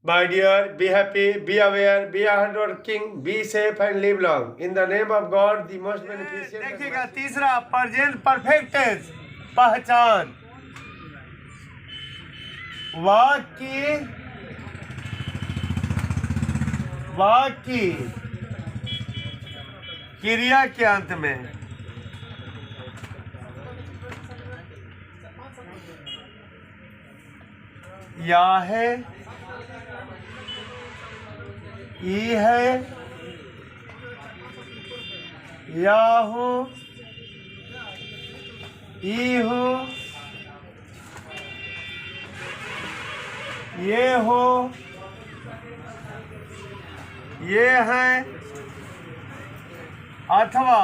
My dear, be happy, be aware, be hardworking, be safe and live long. In the name of God, the most beneficent. देखिएगा तीसरा present perfect tense पहचान वाक्य क्रिया के अंत में या है, ई है, या हो, ई हो, ये हो, ये है, अथवा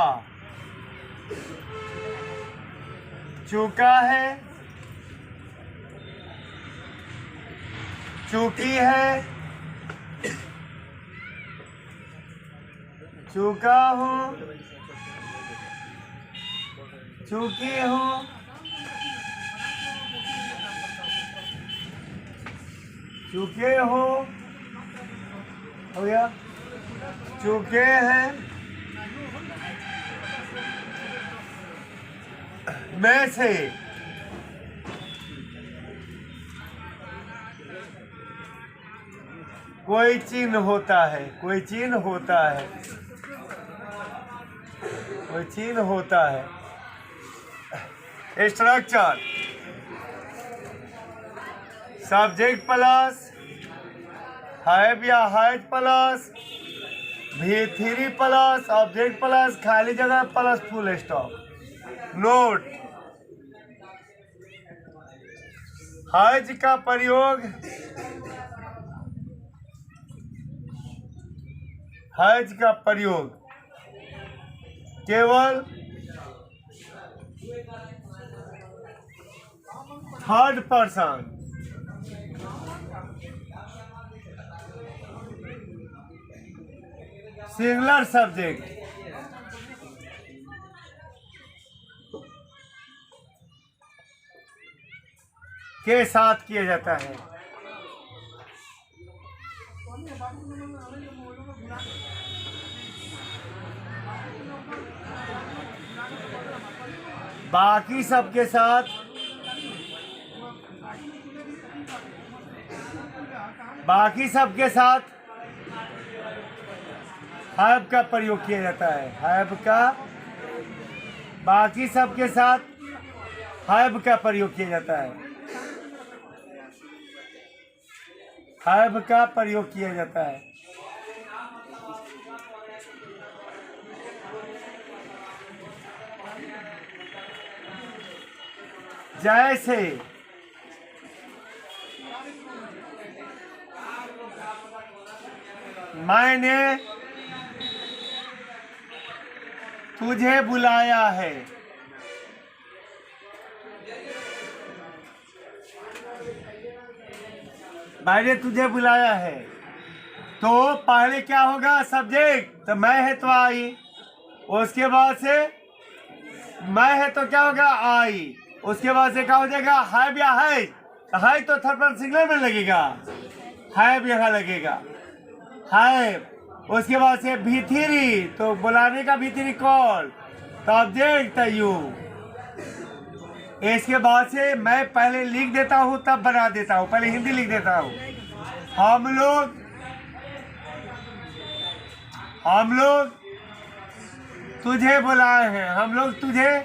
चूका है, चूकी है, चूका हूँ, चूकी हूँ, चूके हो गया, चूके हैं, में से कोई चिन्ह होता है, कोई चिन्ह होता है, कोई चिन्ह होता है। स्ट्रक्चर सब्जेक्ट प्लस हैव या has plus V3 plus object plus खाली जगह plus full stop. Note has का प्रयोग केवल थर्ड पर्सन सिंगुलर सब्जेक्ट के साथ किया जाता है। बाकी सबके साथ हैव का प्रयोग किया जाता है। हैव का बाकी सबके साथ हैव का प्रयोग किया जाता है। हैव का प्रयोग किया जाता है। जैसे मैंने तुझे बुलाया है। मैंने तुझे बुलाया है तो पहले क्या होगा? सब्जेक्ट तो मैं है तो आई, उसके बाद से मैं है तो क्या होगा? आई, उसके बाद से क्या हो जाएगा? हैव या है तो थर्ड पर्सन सिंगुलर में लगेगा, हैव यहाँ लगेगा हैव। उसके बाद से V3 तो बुलाने का V3 कॉल तो ऑब्जेक्ट यू। इसके बाद से मैं पहले लिख देता हूँ तब बना देता हूँ, पहले हिंदी लिख देता हूँ। हम लोग तुझे बुलाए हैं, हम लोग तुझे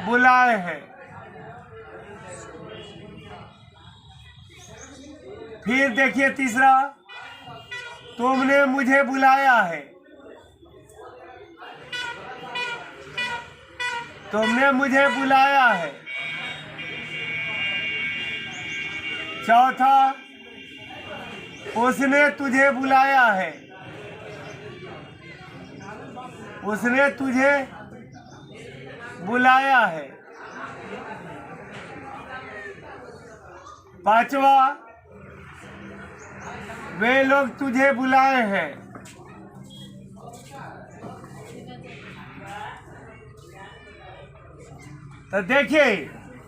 बुलाए हैं। फिर देखिए तीसरा, तुमने मुझे बुलाया है। तुमने मुझे बुलाया है। चौथा, उसने तुझे बुलाया है। उसने तुझे बुलाया है। पांचवा, वे लोग तुझे बुलाए हैं। तो देखिए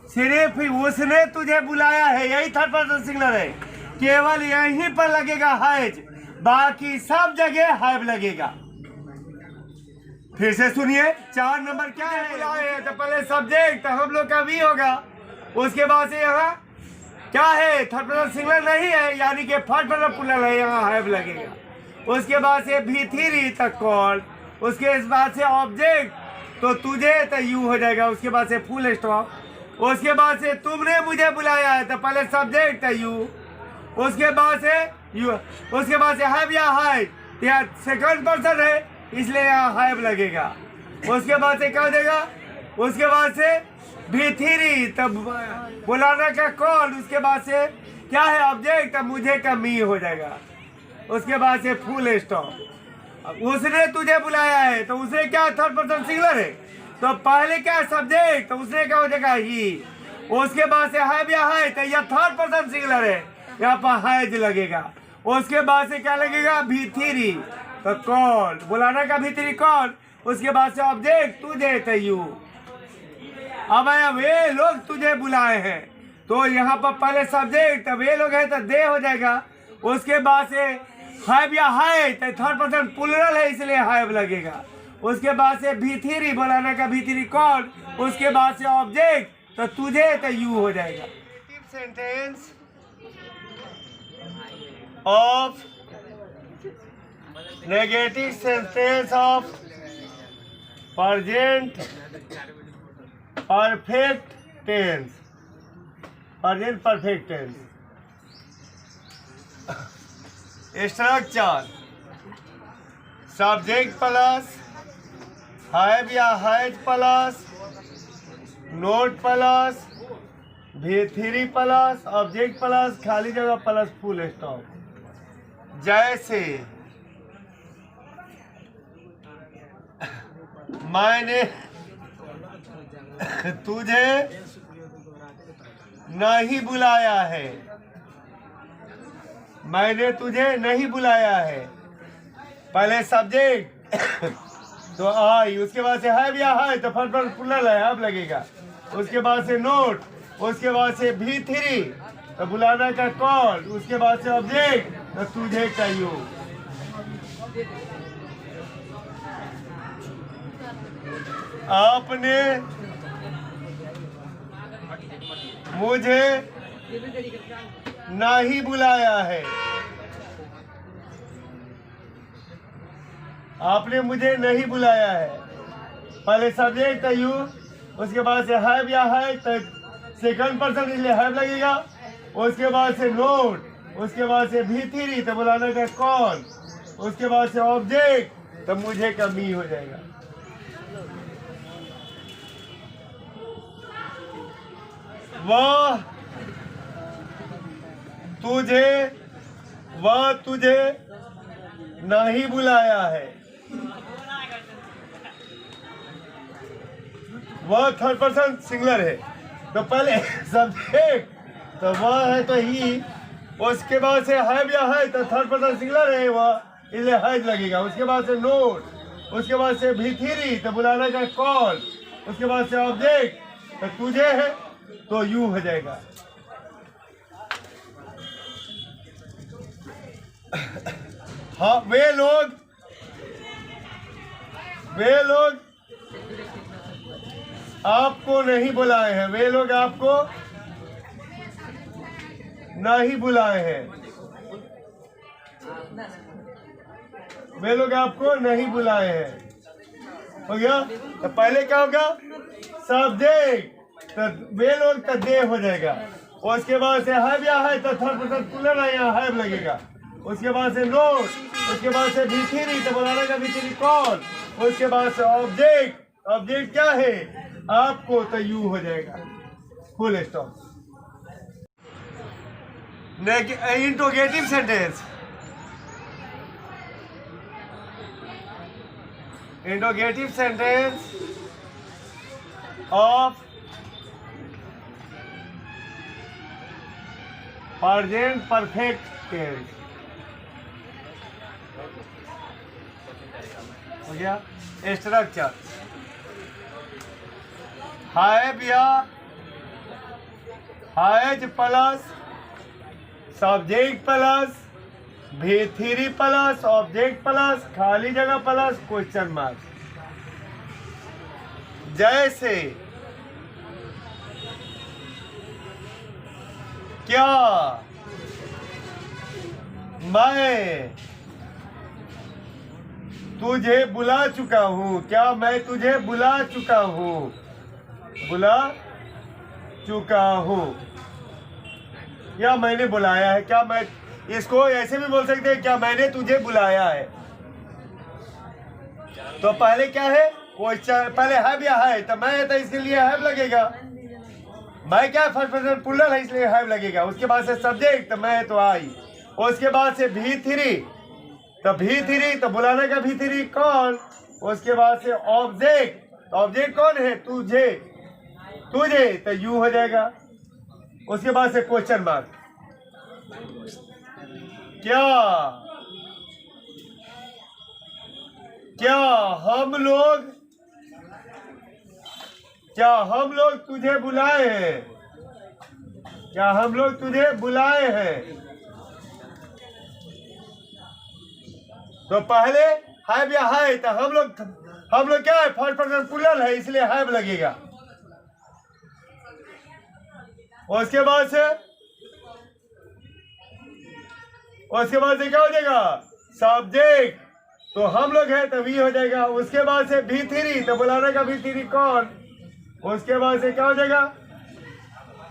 सिर्फ उसने तुझे बुलाया है, यही थर्ड पर्सन सिंगुलर है। केवल यहीं पर लगेगा हैज, बाकी सब जगह हैव लगेगा। फिर से सुनिए, 4 नंबर क्या है? तो पहले सब्जेक्ट तो हम लोग का वी होगा, उसके बाद से यहाँ क्या है? थर्ड पर्सन सिंगुलर नहीं है, यानी कि फर्स्ट पर्सन प्लूरल है, यहाँ हैव लगेगा। उसके बाद से भी3 तक कॉल, उसके बाद से ऑब्जेक्ट तो तुझे तो यू हो जाएगा, उसके बाद से फुल स्टॉप। उसके बाद से तुमने मुझे बुलाया है तो पहले सब्जेक्ट है यू, उसके बाद से यू, उसके बाद से हैव या हाइड, या सेकंड पर्सन है इसलिए यहाँ हैव लगेगा। उसके बाद से क्या हो जाएगा? उसके बाद से भी3 तब बुलाने का कॉल, उसके बाद से क्या है? ऑब्जेक्ट तब मुझे का मी हो जाएगा, उसके बाद से फुल स्टॉप। उसने तुझे बुलाया है तो उसने क्या? थर्ड पर्सन सिंगुलर है, तो पहले क्या सब्जेक्ट तो उसने क्या हो जाएगा? ही। उसके बाद से हैव या है तो यह थर्ड पर्सन सिंगुलर है, यहाँ पर हैज लगेगा। उसके बाद से क्या लगेगा? भी3 तो कॉल, बुलाना का भी3 कॉल, उसके बाद से ऑब्जेक्ट तुझे तो यू। अब आया वे लोग तुझे बुलाए हैं, तो यहाँ पर पहले सब्जेक्ट वे लोग है तो दे हो जाएगा। उसके बाद से हैव या है तो थर्ड पर्सन प्लूरल है इसलिए हैव लगेगा। उसके बाद से भी3 बुलाना का भी3 कॉल, उसके बाद से ऑब्जेक्ट तो तुझे तो यू हो जाएगा। Sentence of negative sentence of present perfect tense, present perfect tense. Structure subject plus have या हैज प्लस नोट प्लस भी3 प्लस ऑब्जेक्ट प्लस खाली जगह प्लस फुल स्टॉप। जैसे मैंने तुझे नहीं बुलाया है, मैंने तुझे नहीं बुलाया है, पहले सब्जेक्ट तो आई, उसके बाद से हैव या है तो फर्स्ट पर्सन प्लूरल है, अब लगेगा। उसके बाद से नोट, उसके बाद से भी3 तो बुलाना का कॉल, उसके बाद से ऑब्जेक्ट तो तुझे का यू। आपने मुझे नहीं बुलाया है, आपने मुझे नहीं बुलाया है, पहले सब्जेक्ट था यू, उसके बाद से हैव या है तो सेकंड पर्सन इसलिए हैव लगेगा। उसके बाद से नोट, उसके बाद से भी3 तो बुलाने का कॉल, उसके बाद से ऑब्जेक्ट तो मुझे का मी हो जाएगा। वह तुझे नहीं बुलाया है, वह थर्ड पर्सन सिंगुलर है, तो पहले सब्जेक्ट तो वह है तो ही, उसके बाद से हैव या है तो थर्ड पर्सन सिंगुलर है वह, इसलिए हैज लगेगा। उसके बाद से नोट, उसके बाद से भी3 तो बुलाने का कॉल, उसके बाद से ऑब्जेक्ट तो तुझे है तो यू हो जाएगा। हाँ, वे लोग आपको नहीं बुलाए हैं, वे लोग आपको नहीं बुलाए हैं, वे लोग आपको नहीं बुलाए हैं। हो गया? तो पहले क्या होगा? सब्जेक्ट तो वे लोग का दे हो जाएगा। उसके बाद से हैव या है तो थर्ड पर्सन प्लूरल है, यहाँ हैव लगेगा। उसके बाद से नोट, उसके बाद से भी3 तो बुलाने का भी3 कॉल, उसके बाद से ऑब्जेक्ट, ऑब्जेक्ट क्या है? आपको तो यू हो जाएगा, full stop. Interrogative sentence, interrogative sentence of present perfect tense. हो गया? स्ट्रक्चर हैव या has plus subject plus V3 plus object plus खाली जगह प्लस क्वेश्चन मार्क। जैसे क्या मैं तुझे बुला चुका हूँ, क्या मैं तुझे बुला चुका हूँ, बुला चुका हूँ या मैंने बुलाया है। क्या मैं, इसको ऐसे भी बोल सकते हैं क्या मैंने तुझे बुलाया है। तो पहले क्या है क्वेश्चन, पहले हैव या है, तो मैं है तो इसके लिए हैव लगेगा। मैं क्या फर्स्ट पर्सन प्लूरल है इसलिए हैव लगेगा। उसके बाद से सब्जेक्ट तो मैं तो आई। उसके बाद से V3 तो V3 तो बुलाने का V3 कौन। उसके बाद से ऑब्जेक्ट, ऑब्जेक्ट कौन है तुझे, तुझे तो यू हो जाएगा। उसके बाद से क्वेश्चन मार्क। क्या क्या हम लोग, क्या हम लोग तुझे बुलाए हैं, क्या हम लोग तुझे बुलाए हैं। तो पहले हैव या है तो हम लोग क्या है फर्स्ट पर्सन प्लूरल है इसलिए हैव लगेगा। उसके बाद से क्या हो जाएगा सब्जेक्ट तो हम लोग है तो वी हो जाएगा। उसके बाद से V3 तो बुलाने का V3 कौन। उसके बाद से क्या हो जाएगा,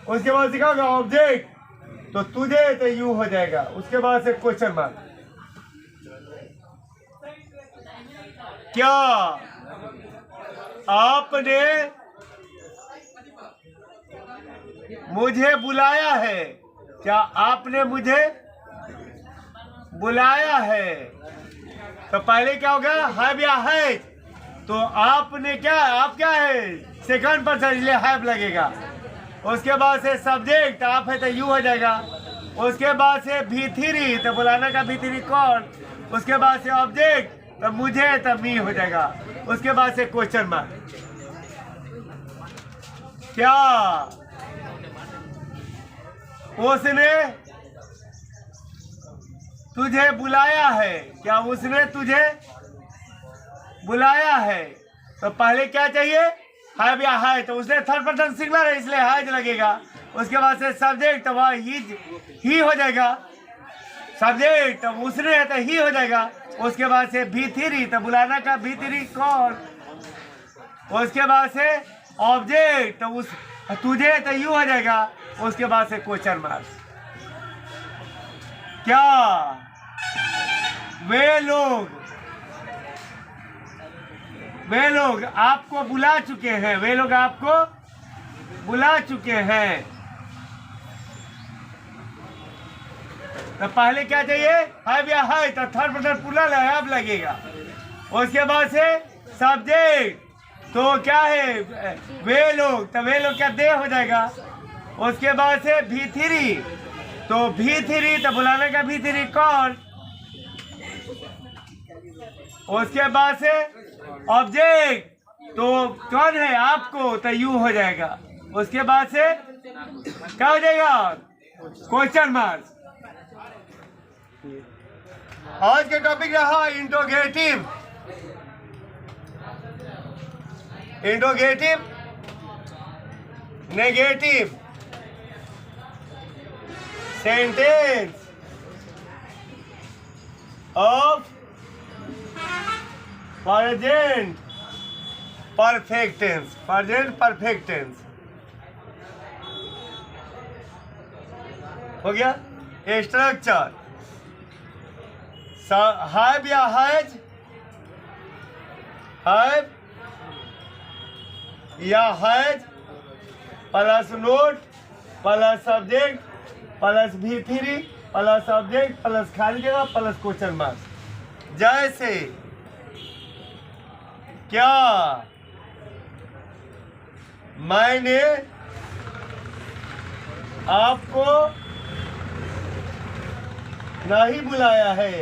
उसके बाद से क्या होगा ऑब्जेक्ट तो तुझे तो यू हो जाएगा। उसके बाद से क्वेश्चन मार्क। क्या आपने मुझे बुलाया है, क्या आपने मुझे बुलाया है। तो पहले क्या होगा हैव या है, तो आपने क्या, आप क्या है सेकंड पर्सन इसलिए हैव लगेगा। उसके बाद से सब्जेक्ट आप है तो यू हो जाएगा। उसके बाद से V3 तो बुलाने का V3 कौन। उसके बाद से ऑब्जेक्ट तो मुझे तो मी हो जाएगा। उसके बाद से क्वेश्चन मार्क। क्या उसने तुझे बुलाया है, क्या उसने तुझे बुलाया है। तो पहले क्या चाहिए हैव या है, तो उसने थर्ड पर्सन सिंगुलर है इसलिए हैज लगेगा। उसके बाद से सब्जेक्ट तो वह ही हो जाएगा। सब्जेक्ट तो उसने है तो ही हो जाएगा। उसके बाद से V3 तो बुलाना का V3 कौन। उसके बाद से ऑब्जेक्ट तो उस तुझे तो यू हो जाएगा। उसके बाद से क्वेश्चन मार्क। क्या वे लोग आपको बुला चुके हैं, वे लोग आपको बुला चुके हैं। तो पहले क्या चाहिए हैव या है, तो थर्ड पर्सन प्लूरल है हैव लगेगा। उसके बाद से सब्जेक्ट तो क्या है वे लोग, तो वे लोग क्या दे हो जाएगा। उसके बाद से V3 तो V3 तो बुलाने का V3 कौन। उसके बाद से ऑब्जेक्ट तो कौन है आपको, तो यू हो जाएगा। उसके बाद से क्या हो जाएगा क्वेश्चन मार्क। आज का टॉपिक रहा interrogative, interrogative negative sentence of present perfect tense, present perfect tense हो गया। स्ट्रक्चर हैव या हैज, हैव या has plus not plus subject plus V3 plus object plus खाली जगह प्लस क्वेश्चन मार्क। जैसे क्या मैंने आपको नहीं बुलाया है,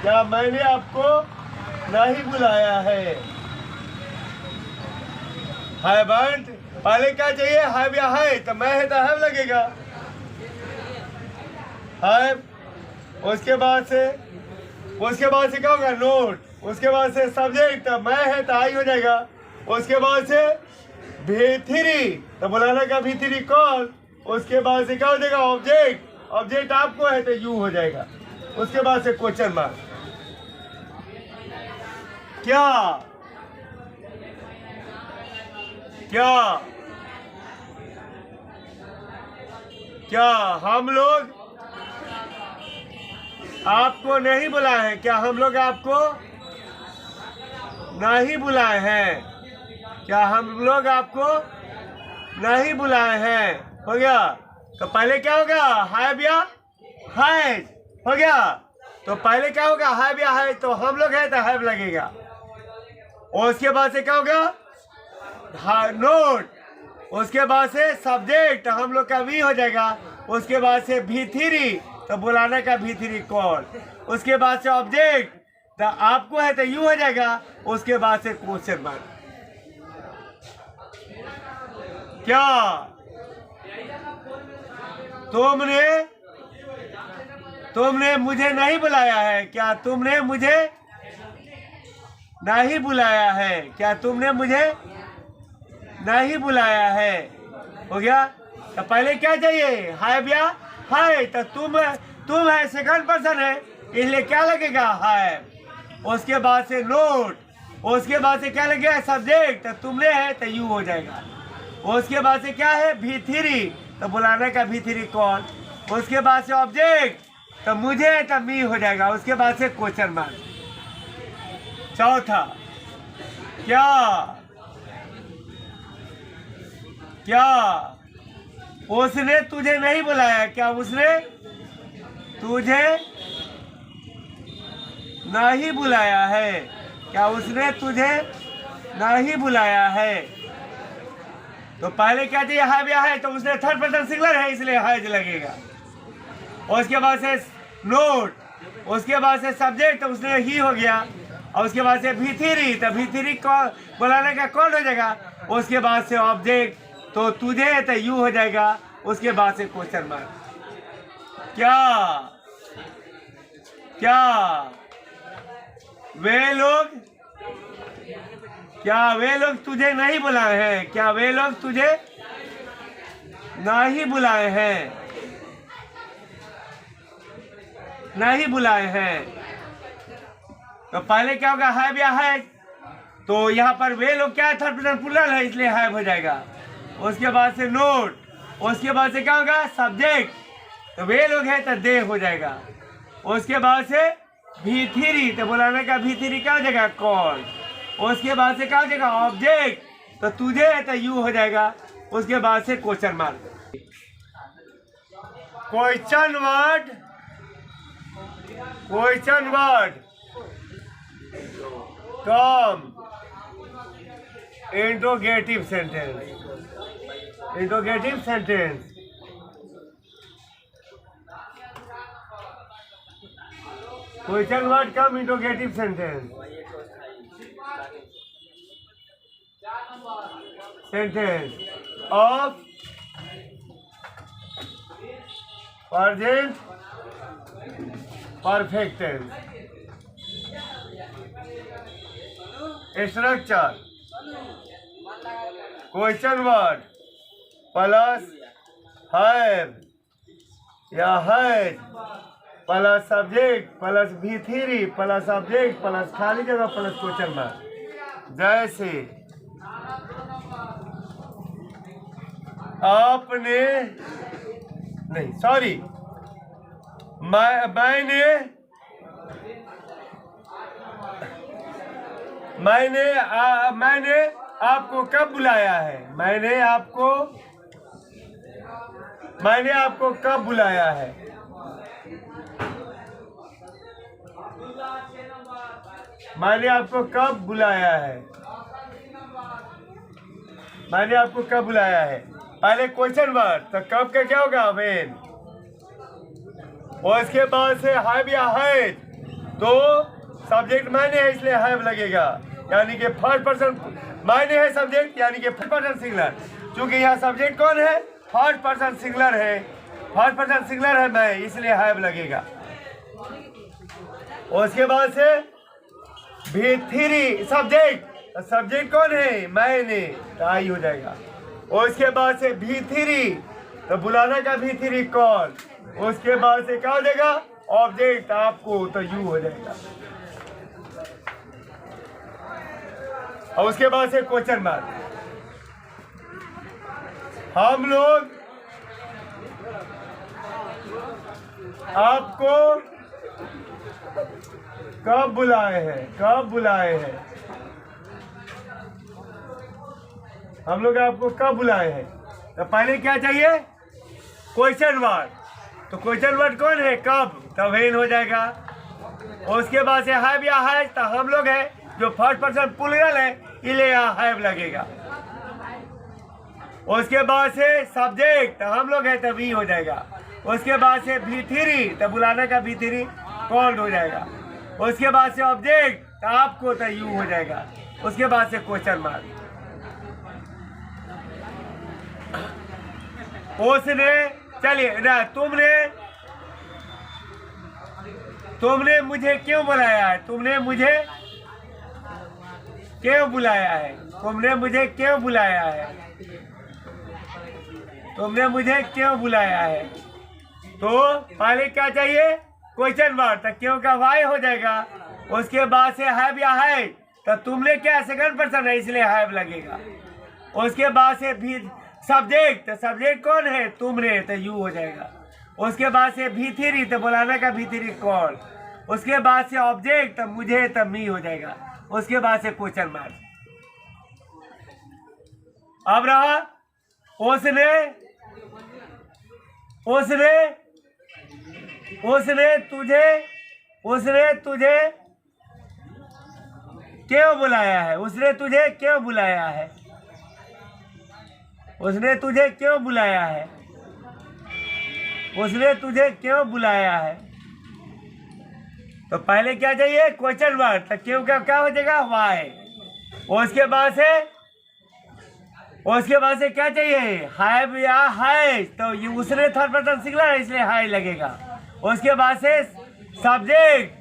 क्या मैंने आपको नहीं बुलाया है। हैवंट पहले क्या चाहिए हैव या है, तो मैं है तो हैव लगेगा। हैव, उसके बाद से क्या होगा नोट, उसके बाद से सब्जेक्ट मैं है तो आई हो जाएगा, उसके बाद से भी3 तो बुलाने का भी3 कॉल, उसके बाद से क्या हो जाएगा ऑब्जेक्ट आपको है तो यू हो जाएगा, उसके बाद से क्वेश्चन मार्क। क्या हम लोग आपको नहीं बुलाए हैं? क्या हम लोग आपको नहीं बुलाए हैं? क्या हम लोग आपको नहीं बुलाए हैं? हो गया। तो पहले क्या होगा हैव या हैज, हो गया। तो पहले क्या होगा हैव या हैज, तो हम लोग है तो हैव लगेगा, और उसके बाद से क्या होगा नोट, उसके बाद से सब्जेक्ट हम लोग का भी हो जाएगा, उसके बाद से भी3 तो बुलाने का भी3 कॉल, उसके बाद से ऑब्जेक्ट तो आपको है तो यू हो जाएगा, उसके बाद से क्वेश्चन मार्क। क्या तुमने मुझे नहीं बुलाया है? क्या तुमने मुझे नहीं बुलाया है? क्या तुमने मुझे नहीं बुलाया है? हो गया। तो पहले क्या चाहिए हैव या है, तो तुम है सेकंड पर्सन है इसलिए क्या लगेगा हैव, उसके बाद से नोट, उसके बाद से क्या लगेगा सब्जेक्ट, तो तुमने है तो यू हो जाएगा, उसके बाद से क्या है भी3 तो बुलाने का भी3 कॉल, उसके बाद से ऑब्जेक्ट तो मुझे है तो मी हो जाएगा, उसके बाद से क्वेश्चन मार्क। चौथा क्या उसने तुझे नहीं बुलाया? क्या उसने तुझे नहीं बुलाया है? क्या उसने तुझे नहीं बुलाया है? तो पहले क्या चाहिए हैव या है, तो उसने थर्ड पर्सन सिंगुलर है इसलिए हैज लगेगा, और उसके बाद से नोट, उसके बाद से सब्जेक्ट तो उसने ही हो गया, और उसके बाद से भी3 तो भी3 कॉल बुलाने का कौन हो जाएगा, उसके बाद से ऑब्जेक्ट तो तुझे तो यू हो जाएगा, उसके बाद से क्वेश्चन मार्क। क्या वे लोग तुझे नहीं बुलाए हैं? क्या वे लोग तुझे नहीं बुलाए हैं? नहीं बुलाए हैं। तो पहले क्या होगा हैव या है, तो यहाँ पर वे लोग क्या है थर्ड पर्सन प्लूरल है इसलिए हैव हो जाएगा, उसके बाद से नोट, उसके बाद से क्या होगा सब्जेक्ट तो वे लोग है तो दे हो जाएगा, उसके बाद से भी3 तो बुलाने का भी3 क्या हो जाएगा कॉल, उसके बाद से क्या हो जाएगा ऑब्जेक्ट तो तुझे है तो यू हो जाएगा, उसके बाद से question mark. Question word cum interrogative sentence. Question word cum interrogative sentence of present perfect tense. Structure question word plus have या हैज प्लस सब्जेक्ट प्लस भी3 प्लस ऑब्जेक्ट प्लस खाली जगह प्लस क्वेश्चन मार्क। जैसे आपने नहीं sorry मैंने आपको कब बुलाया है? मैंने आपको कब बुलाया है? मैंने आपको कब बुलाया है? मैंने आपको कब बुलाया है? पहले क्वेश्चन वर्ड तो कब का क्या होगा व्हेन, और इसके बाद से हैव या हैज तो सब्जेक्ट मैंने है इसलिए हैव लगेगा, यानी कि फर्स्ट पर्सन मैंने है सब्जेक्ट यानी कि फर्स्ट पर्सन सिंगुलर, क्योंकि यहाँ सब्जेक्ट कौन है फर्स्ट पर्सन सिंगुलर है फर्स्ट पर्सन सिंगुलर है मैं, इसलिए हैव लगेगा। उसके बाद से भी3 सब्जेक्ट, सब्जेक्ट कौन है? मैंने, तो आई हो जाएगा। उसके बाद से भी3 तो बुलाना का भी3 कौन। उसके बाद से क्या हो जाएगा? ऑब्जेक्ट आपको, तो यू हो जाएगा। और उसके बाद से क्वेश्चन मार्क। हम लोग आपको कब बुलाए हैं? कब बुलाए हैं? हम लोग आपको कब बुलाए हैं? तो पहले क्या चाहिए? Question word. तो क्वेश्चन वर्ड कौन है? कब, तो व्हेन हो जाएगा। उसके बाद से हैव या हैज, तो हम लोग है जो फर्स्ट पर्सन प्लूरल है, इसलिए यहाँ हैव लगेगा। उसके बाद से सब्जेक्ट, तो हम लोग है तो वी हो जाएगा। उसके बाद से भी3 तो बुलाना का भी3 कौन हो जाएगा। उसके बाद से ऑब्जेक्ट, तो आपको, तो यू हो जाएगा। उसके बाद से क्वेश्चन मार्क। उसने, चलिए ना, तुमने मुझे क्यों बुलाया है? तुमने मुझे क्यों बुलाया है? तुमने मुझे क्यों बुलाया है? तुमने मुझे क्यों बुलाया है? तो पहले क्या चाहिए? क्वेश्चन वर्ड, तो क्यों का वाई हो जाएगा। उसके बाद से हैव या है, तो तुमने क्या सेकंड पर्सन है, इसलिए हैव लगेगा। उसके बाद से भी सब्जेक्ट, तो सब्जेक्ट कौन है? तुमने, तो यू हो जाएगा। उसके बाद से भी3 तो बुलाना का भी3 कौन। उसके बाद से ऑब्जेक्ट, तो मुझे, तो मी हो जाएगा। उसके बाद से क्वेश्चन मार्क। अब रहा उसने तुझे क्यों बुलाया है? उसने तुझे क्यों बुलाया है? उसने तुझे क्यों बुलाया है? उसने तुझे क्यों बुलाया है? तो पहले क्या चाहिए? क्वेश्चन वर्ड, तो क्यों का क्या हो जाएगा? वाई। उसके बाद से क्या चाहिए? हैव या हैज, तो ये उसने थर्ड पर्सन सिंगुलर है, इसलिए हाई लगेगा। उसके बाद से सब्जेक्ट,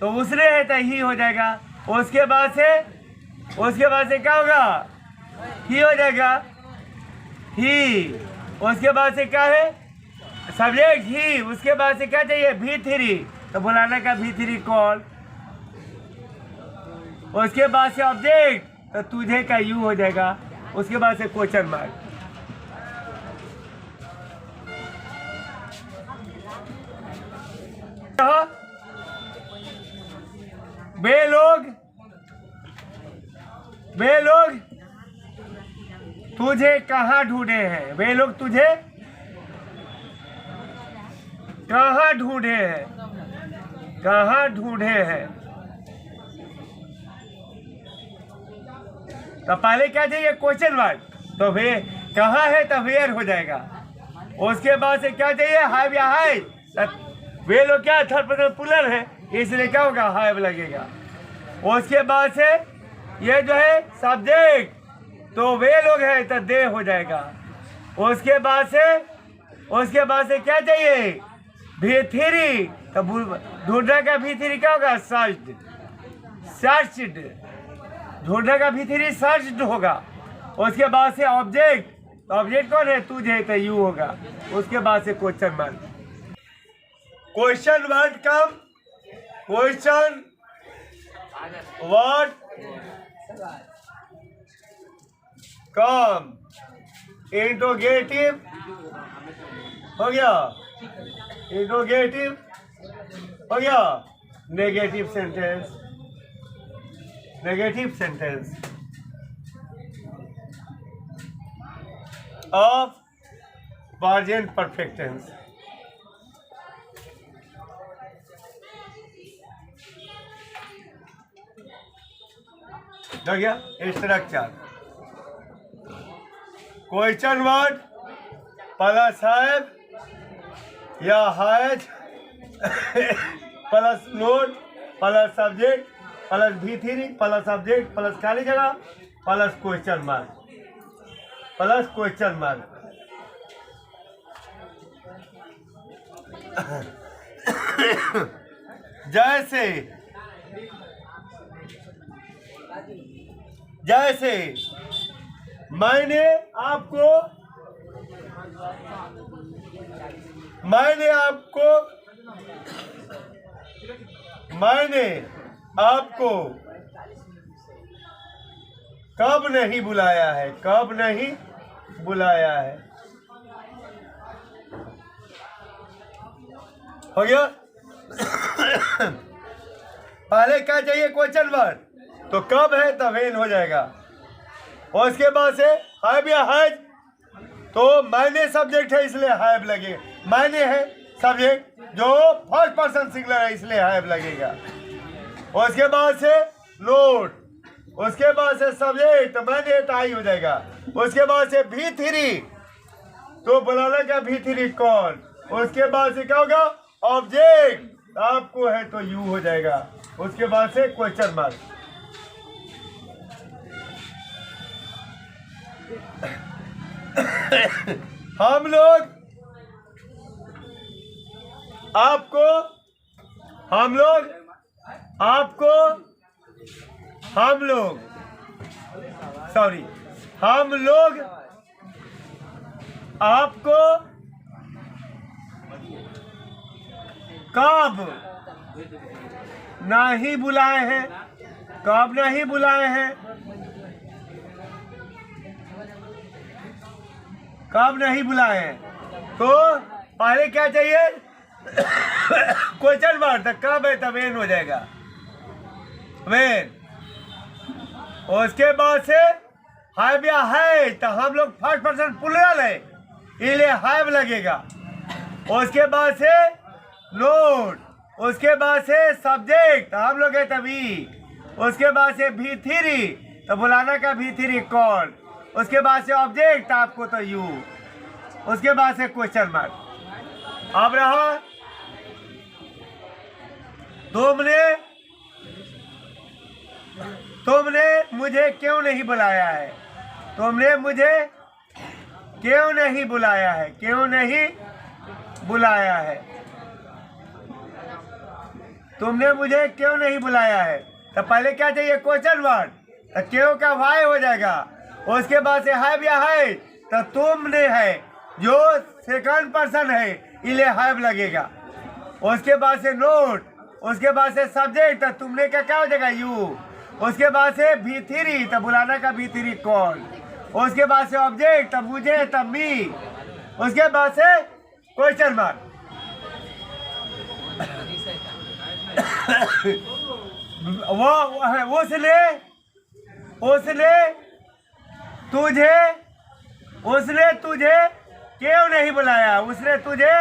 तो उसने है तो ही हो जाएगा। उसके बाद से क्या होगा? ही हो जाएगा, ही। उसके बाद से क्या है? सब्जेक्ट ही। उसके बाद से क्या चाहिए? भी3 तो बुलाना का भी3 कौन। उसके बाद से ऑब्जेक्ट, तो तुझे का यू हो जाएगा। उसके बाद से क्वेश्चन मार्क। वे लोग तुझे कहाँ ढूंढे हैं? वे लोग तुझे कहाँ ढूंढे हैं? कहाँ ढूंढे हैं? तो पहले क्या चाहिए? क्वेश्चन वर्ड, तो वे कहाँ है, तो वेयर हो जाएगा। उसके बाद से क्या चाहिए? हैव या हैज, वे लोग क्या थर्ड पर्सन प्लूरल है, इसलिए क्या होगा? हैव लगेगा। उसके बाद से ये जो है सब्जेक्ट, तो वे लोग है तो दे हो जाएगा। उसके बाद से क्या चाहिए? भी3 तो ढूंढने का भी3 क्या होगा? सर्च्ड। ढूंढने का भी3 सर्च्ड होगा। उसके बाद से ऑब्जेक्ट, तो ऑब्जेक्ट कौन है? तुझे, तो यू होगा। उसके बाद से question mark. Question word cum, question word cum, interrogative हो गया, इंट्रोगेटिव हो गया, negative sentence, negative sentence of present perfect tense. हो गया structure. Question word plus have या has plus not plus subject plus भी3 प्लस सब्जेक्ट प्लस खाली जगह plus question mark, plus question mark. जैसे जैसे मैंने आपको कब नहीं बुलाया है, कब नहीं बुलाया है। हो गया। पहले क्या चाहिए क्वेश्चन वर्ड, तो कब है तब वेन हो जाएगा। और उसके बाद से हैव या हैज, तो मैंने सब्जेक्ट है इसलिए हैव लगेगा। मैंने है सब्जेक्ट जो फर्स्ट पर्सन सिंगुलर है इसलिए हैव लगेगा। और उसके बाद से लोड, उसके बाद से सब्जेक्ट तो मैंने तो आई हो जाएगा। उसके बाद से V3 तो बुलाना का V3 कौन। उसके बाद से क्या होगा ऑब्जेक्ट, आपको है तो यू हो जाएगा। उसके बाद से क्वेश्चन मार्क। हम लोग आपको हम लोग आपको कब नहीं बुलाए हैं, कब नहीं बुलाए हैं, कब नहीं बुलाए हैं। तो पहले क्या चाहिए क्वेश्चन मार्क, तो कब है तब वेन हो जाएगा, वेन। उसके बाद से हैव या है, तो हम लोग फर्स्ट पर्सन प्लूरल है इसलिए हैव लगेगा। उसके बाद से नोट, उसके बाद से सब्जेक्ट हम लोग है तभी। उसके बाद से V3 तो बुलाना का V3 कौन। उसके बाद से ऑब्जेक्ट आपको तो यू। उसके बाद से क्वेश्चन मार्क। अब रहा तुमने मुझे क्यों नहीं बुलाया है, तुमने मुझे क्यों नहीं बुलाया है, क्यों नहीं बुलाया है, तुमने मुझे क्यों नहीं बुलाया है। तो पहले क्या चाहिए क्वेश्चन वर्ड, तो क्यों का वाई हो जाएगा। उसके बाद से हैव या है, तो तुमने है जो सेकंड पर्सन है इसलिए हैव लगेगा। उसके बाद से नोट, उसके बाद से सब्जेक्ट, तो तुमने का क्या हो जाएगा यू। उसके बाद से V3 तो बुलाना का V3 कौन। उसके बाद से ऑब्जेक्ट, तब मुझे तब मी। उसके बाद से क्वेश्चन मार्क। उसने तुझे क्यों नहीं बुलाया, उसने तुझे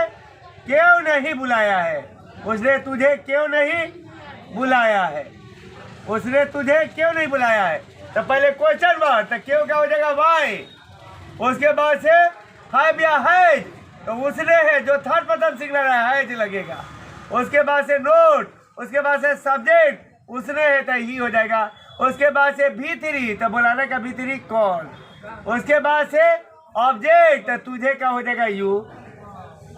क्यों नहीं बुलाया है, उसने तुझे क्यों नहीं बुलाया है, उसने तुझे क्यों नहीं बुलाया है। तो पहले क्वेश्चन मार्क, तो क्यों क्या हो जाएगा वाई। उसके बाद से हैव या हैज, तो उसने है जो थर्ड पर्सन सिंगुलर है हैज लगेगा। उसके बाद से नोट, उसके बाद से सब्जेक्ट उसने है तो ही हो जाएगा। उसके बाद से V3 तो बुलाने का V3 कौन। उसके बाद से ऑब्जेक्ट, तो तुझे क्या हो जाएगा यू।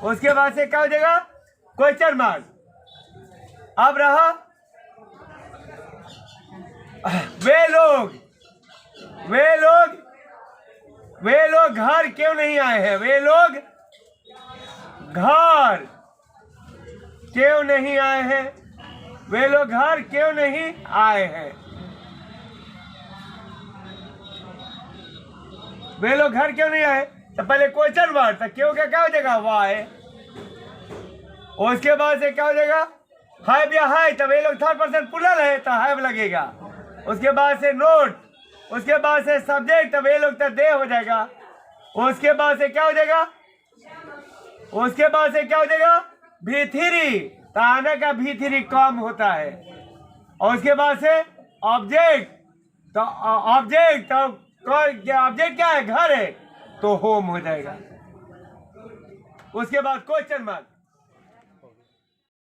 उसके बाद से क्या हो जाएगा क्वेश्चन मार्क। अब रहा वे लोग घर क्यों नहीं आए हैं, वे लोग घर क्यों नहीं आए हैं, वे लोग घर क्यों नहीं आए हैं, वे लोग घर क्यों नहीं आए। तो पहले क्वेश्चन वर्ड, तो क्यों का क्या हो जाएगा वाई। उसके बाद से क्या हो जाएगा हैव या है, तो वे लोग थर्ड पर्सन प्लूरल है तो हैव लगेगा। उसके बाद से नोट, उसके बाद से सब्जेक्ट, तो वे लोग तो दे हो जाएगा। उसके बाद से क्या हो जाएगा, उसके बाद से क्या हो जाएगा V3 तो आने का V3 कम होता है। और उसके बाद से ऑब्जेक्ट, तो ऑब्जेक्ट क्या है घर है तो होम हो जाएगा। उसके बाद क्वेश्चन मार्क।